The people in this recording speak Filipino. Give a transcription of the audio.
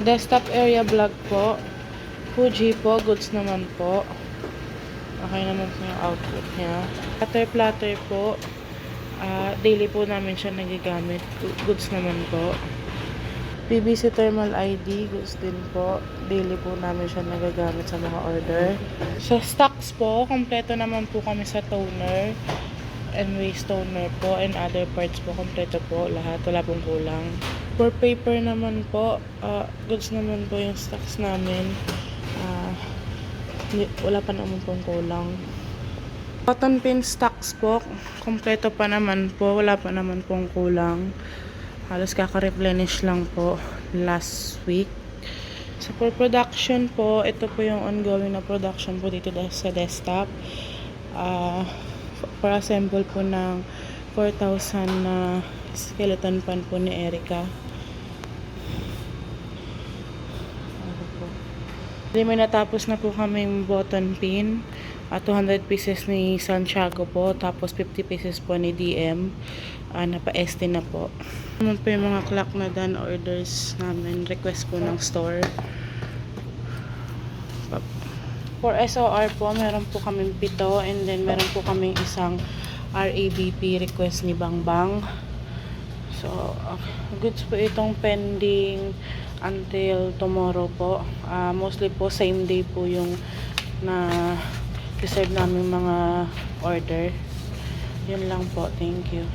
Desktop area vlog po. Fuji po, goods naman po. Okay naman po yung output niya. Platter po. Daily po namin siya nagigamit. Goods naman po. PVC thermal ID, goods din po. Daily po namin siya nagagamit sa mga order. Sa stocks po, kompleto naman po kami sa toner and waste toner po and other parts po. Kompleto po lahat. Wala pong kulang. For paper naman po, goods naman po yung stocks namin. Wala pa naman pong kulang. Cotton pin stocks po, kompleto pa naman po, wala pa naman pong kulang. Halos kaka-replenish lang po last week. So for production po, ito po yung ongoing na production po dito sa desktop. For assemble po ng 4,000 na skeleton pan po ni Erica. May natapos na po kaming button pin. 200 pieces ni Santiago po. Tapos 50 pieces po ni DM. Napa-ST na po. Naman po yung mga clock na done orders namin. Request po ng store. For SOR po, meron po kaming 7. And then meron po kaming isang RABP request ni Bangbang. So, goods po itong pending until tomorrow po. Mostly po same day po yung na reserve namin mga order. Yun lang po. Thank you.